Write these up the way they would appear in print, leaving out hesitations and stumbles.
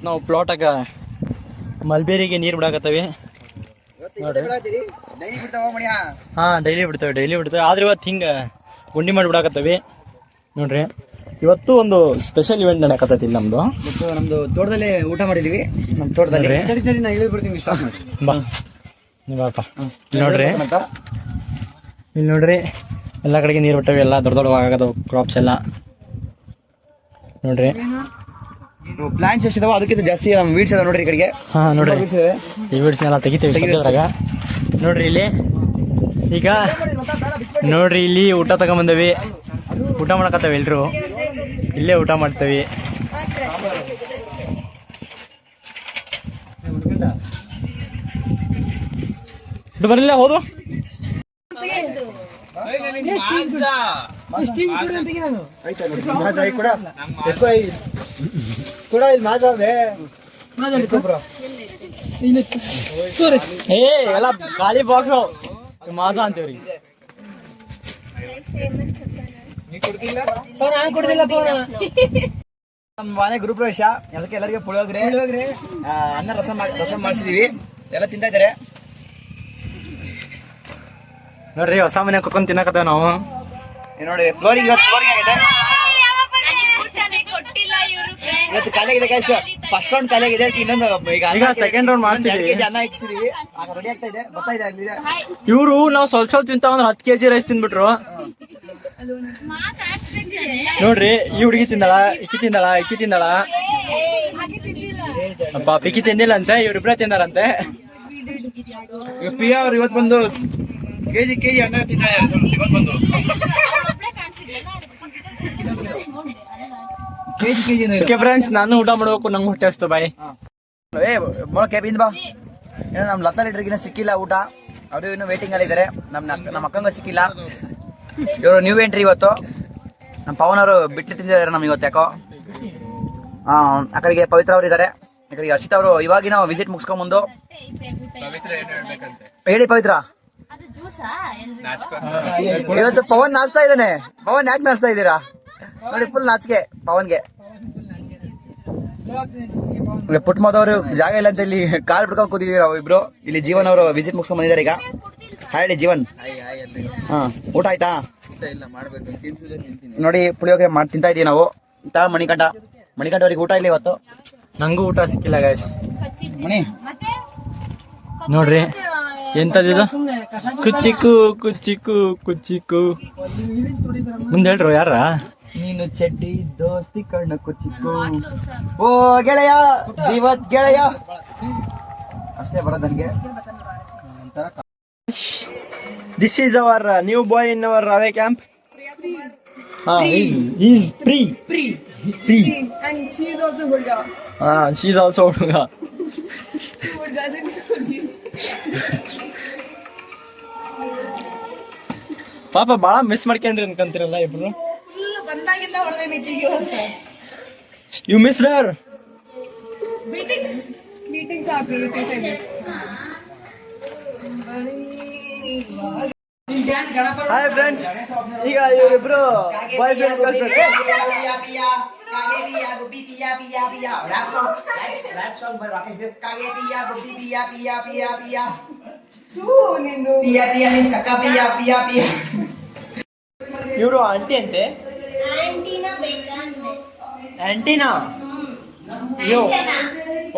ನಾವು ಪ್ಲಾಟಾಗ ಮಲ್ಬೇರಿಗೆ ನೀರು ಬಿಡಾಕತ್ತವಿ. ಹಾ ಡೈಲಿ ಬಿಡ್ತೇವೆ ಆದ್ರೆ ಇವತ್ತು ಹಿಂಗೆ ಗುಂಡಿ ಮಾಡಿ ಬಿಡಾಕತ್ತವಿ ನೋಡ್ರಿ. ಇವತ್ತು ಒಂದು ಸ್ಪೆಷಲ್ ಇವೆಂಟ್ ನಡೆಯಕತ್ತೈತಿ ನಮ್ದು ತೋಟದಲ್ಲಿ ಊಟ ಮಾಡಿದೀವಿ. ನಮ್ಮ ತೋಟದಲ್ಲಿ ನಾ ಇಳಿದ್ಬಿಡ್ತೀನಿ. ಬಾ ನೀವಪ್ಪ ನೋಡ್ರಿ, ಇಲ್ಲಿ ನೋಡ್ರಿ ಎಲ್ಲ ಕಡೆಗೆ ನೀರು ಬಿಟ್ಟವಿ. ಎಲ್ಲ ದೊಡ್ಡ ದೊಡ್ಡವಾಗತ್ತವು ಕ್ರಾಪ್ಸ್ ಎಲ್ಲ ನೋಡ್ರಿ. ಪ್ಲಾಂಟ್ಸ್ ಎಷ್ಟಿದಾವ ಅದಕ್ಕಿಂತ ಜಾಸ್ತಿ ನಮ್ಮ ವೀಡ್ಸ್ ಅದಾವ ನೋಡ್ರಿ. ಈ ಕಡೆಗೆ ಹಾ ನೋಡ್ರಿ ಈ ವೀಡ್ಸ್ನೆಲ್ಲ ತೆಗಿತೀವಿ ಅದ್ರಾಗ. ನೋಡ್ರಿ ಇಲ್ಲಿ ಈಗ ನೋಡ್ರಿ ಇಲ್ಲಿ ಊಟ ತಗೊಂಬಂದವಿ. ಊಟ ಮಾಡಕತ್ತವ ಎಲ್ರು, ಇಲ್ಲೇ ಊಟ ಮಾಡ್ತೇವಿ. ಬರಲಿಲ್ಲ ಹೌದು ಎಲ್ಲ ಖಾಲಿ ಬಾಕ್ಸ್ ಮಾಜಾ ಅಂತೀವ್ರಿ. ನಮ್ಮ ಮನೆ ಗುರುಪ್ರವೇಶ, ಅದಕ್ಕೆ ಎಲ್ಲರಿಗೆ ಪುಳಿಯೋಗರೆ ಅನ್ನ ರಸಂ ಮಾಡಿಸಿದೀವಿ. ಎಲ್ಲ ತಿಂತಾ ಇದಾರೆ ನೋಡ್ರಿ. ಹೊಸ ಮನೆ ಕುತ್ಕೊಂಡ್ ತಿನ್ನಕತ್ತೇವ ನಾವು. ನೋಡಿ ಫ್ಲೋರಿಂಗ್ ಇವತ್ತು ಖಾಲಿ ಆಗಿದೆ ಗೈಸ್. ಫಸ್ಟ್ ರೌಂಡ್ ಖಾಲಿ ಆಗಿದೆ. ಇನ್ನೊಂದು ಈಗ ಸೆಕೆಂಡ್ ರೌಂಡ್ ಮಾಡ್ತಿದೀವಿ. ಅನ್ನ ಇಕ್ಸಿದೀವಿ, ರೆಡಿ ಆಗ್ತಾ ಇದೆ, ಬರ್ತಾ ಇದೆ ಅಲ್ಲಿದೆ. ಇವ್ರು ನಾವು ಸ್ವಲ್ಪ ತಿಂತ ಒಂದು 10 kg ರೈಸ್ ತಿಂದ್ಬಿಟ್ರು ನೋಡ್ರಿ. ಈ ಹುಡುಗಿ ತಿಂದಳ, ಇಕ್ಕಿ ತಿಂದಳ ಅಪ್ಪ ಪಿಕ್ಕಿ ತಿಂದಿಲ್ಲ ಅಂತೆ, ಇವ್ರಿಬ್ರ ತಿಂದಾರಂತೆ. ಪ್ರಿಯಾ ಅವ್ರು ಇವತ್ತು ಬಂದು ಕೆಜಿ ಅನ್ನ ಫ್ರೆಂಡ್ಸ್ ನಾನು ಊಟ ಮಾಡ್ಬೇಕು, ನಂಗೆ ಹೊಟ್ಟೆ ಅಷ್ಟು ಬಾಯ್. ನಮ್ ಲತಾ ಲೀಟರ್ಗಿನ ಸಿಕ್ಕಿಲ್ಲ ಊಟ. ಅವರು ಇನ್ನು ವೇಟಿಂಗ್ ಅಲ್ಲಿ ಇದಾರೆ. ನಮ್ಮ ಅಕ್ಕಂಗ ಸಿಕ್ಕಿಲ್ಲ. ಇವರು ನ್ಯೂ ಎಂಟ್ರಿ ಇವತ್ತು. ನಮ್ಮ ಪವನ್ ಅವರು ಬಿಟ್ಟು ತಿಂದಿದ್ದಾರೆ ನಮ್ಗೆ ಇವತ್ತು ಯಾಕೋ. ಆ ಕಡೆಗೆ ಪವಿತ್ರ ಅವರು ಇದಾರೆ, ಈ ಕಡೆಗೆ ಹರ್ಷಿತ್ ಅವರು ಇವಾಗಿನ ವಿಸಿಟ್ ಮುಗಿಸ್ಕೊಂಡ್ ಬಂದು. ಹೇಳಿ ಪವಿತ್ರ, ಇವತ್ತು ಪವನ್ ನಾಚ್ತಾ ಇದ್ದಾನೆ. ಪವನ್ ಯಾಕೆ ನಾಚ್ತಾ ಇದ್ದೀರಾ ನೋಡಿ, ಫುಲ್ ನಾಚಿಕೆ ಪವನ್ಗೆ. ಪುಟ್ಮದವರು ಜಾಗ ಇಲ್ಲ ಅಂತ ಇಲ್ಲಿ ಕಾಲ್ ಬಿಡ್ಕೊಂಡ್ ಕೂತಿದೀವಿ ನಾವು ಇಬ್ರು. ಇಲ್ಲಿ ಜೀವನ್ ಅವರು ವಿಸಿಟ್ ಮುಗಿಸ್ಕೊಂಡ್ ಬಂದಿದ್ದಾರೆ ಈಗ. ಹೇಳಿ ಜೀವನ್, ಊಟ ಆಯ್ತಾ? ನೋಡಿ ಪುಳಿಯೋಗರೆ ಮಾಡಿ ತಿಂತಾ ಇದೀವಿ ನಾವು. ಮಣಿಕಂಠ ಅವ್ರಿಗೆ ಊಟ ಇಲ್ಲ ಇವತ್ತು. ನಂಗೂ ಊಟ ಸಿಕ್ಕಿಲ್ಲ ಗಾಯ್ಸ್. ನೋಡ್ರಿ ಎಂತದಿದು ಕುಚ್ಚಿಕ್ಕು ಮುಂದೆ ಹೇಳ್ರು ಯಾರ? ನೀನು ಚಡ್ಡಿ ದೋಸ್ತಿ ಕಣ್ಣ ಕುಚ್ಚಿಕ್ಕು, ಓ ಗೆಳೆಯ ಜೀವತ್ ಗೆಳೆಯ. ಅಷ್ಟೇ ಬರೋದು ನನಗೆ. This is our new boy in our away camp. He is free. And she is also Hulga. She is also Hulga. Who doesn't know this? ಪಾಪ ಬಾಳ ಮಿಸ್ ಮಾಡ್ಕೊಂಡ್ರಿ ಅನ್ಕೊಂತೀರಲ್ಲ ಇಬ್ರು. ಬಂದಾಗಿಂದ ಹೊಡೆದೆ ನಿಕ್ಕಿಗೆ ಹೋಗ್ತಾ. You missed her. Meetings happy. Hi friends, ಈಗ ಇವರಿಬ್ರು boyfriend ಇವರು ಆಂಟಿ ಅಂತೆ. ಆಂಟಿನಾ? You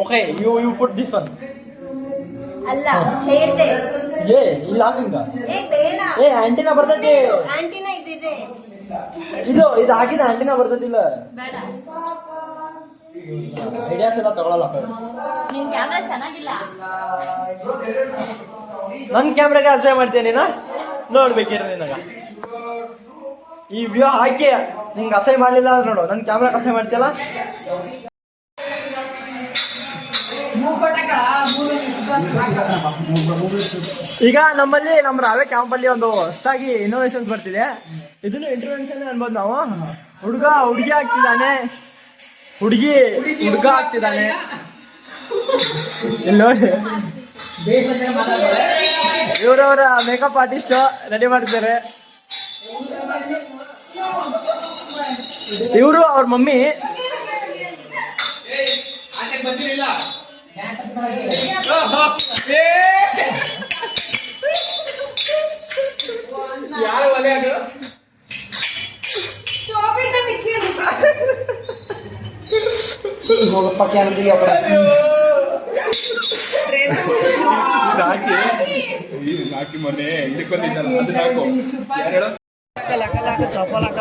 okay, you put this one. ಅಲ್ಲ ಹೇಳ್ದೆ ಇಲ್ಲ ಹಾಕಿಂಗ ಬೇಡ. ಆಂಟಿನಾ ಬರ್ತೈತಿ. ಆಂಟಿನಾ ಇದಿದೆ, ಇದು ಹಾಕಿದ ಆಂಟಿನಾ ಬರ್ತೈತಿಲ್ಲ. ಬೇಡ ಐಡಿಯಾಸ್ ಎಲ್ಲ ತಗೊಳಲ್ಲ. ನಿನ್ ಕ್ಯಾಮ್ರಾ ಚೆನ್ನಾಗಿಲ್ಲ. ನನ್ ಕ್ಯಾಮ್ರಾಗೆ ಅಸಹ್ಯ ಮಾಡ್ತೀನಿ ನೀನ. ನೋಡ್ಬೇಕಿರ ನಿನಗ ಈ ವಿಡಿಯೋ ಹಾಕಿ ನಿಂಗೆ ಅಸಹ್ಯ ಮಾಡ್ಲಿಲ್ಲ ಅಂದ್ರೆ ನೋಡು, ನನ್ ಕ್ಯಾಮ್ರಾಗೆ ಅಸಹ್ಯ ಮಾಡ್ತಿಯಲ್ಲ. ಈಗ ನಮ್ಮಲ್ಲಿ ನಮ್ಮ ರಾವೆ ಕ್ಯಾಂಪ್ ಅಲ್ಲಿ ಒಂದು ಹೊಸದಾಗಿ ಇನ್ನೋವೇಷನ್ಸ್ ಬರ್ತಿದೆ. ಇದನ್ನು ಇಂಟರ್ವೆನ್ಷನ್ ಅನ್ಬೋದು ನಾವು. ಹುಡುಗಿ ಆಗ್ತಿದ್ದಾನೆ, ಹುಡುಗ ಆಗ್ತಿದ್ದಾನೆ. ಇಲ್ಲಿ ನೋಡಿ, ಇವರವರ ಮೇಕಪ್ ಆರ್ಟಿಸ್ಟ್ ರೆಡಿ ಮಾಡ್ತಿದ್ದಾರೆ. ಇವರು ಅವ್ರ ಮಮ್ಮಿ Stop it, Nikhil. ಹೋಗಪ್ಪ ಕ್ಯಾಮ್ರದಲ್ಲಿ ಒಬ್ಬರ ಹಾಕಿ ಮೊನ್ನೆ ಇದಕ್ಕೆ ಬಂದಿದ್ದಲ್ಲ ಅದನ್ನ ಹಾಕು ಯಾರು ಹೇಳು ಚಪ್ಪಲ್ ಹಾಕ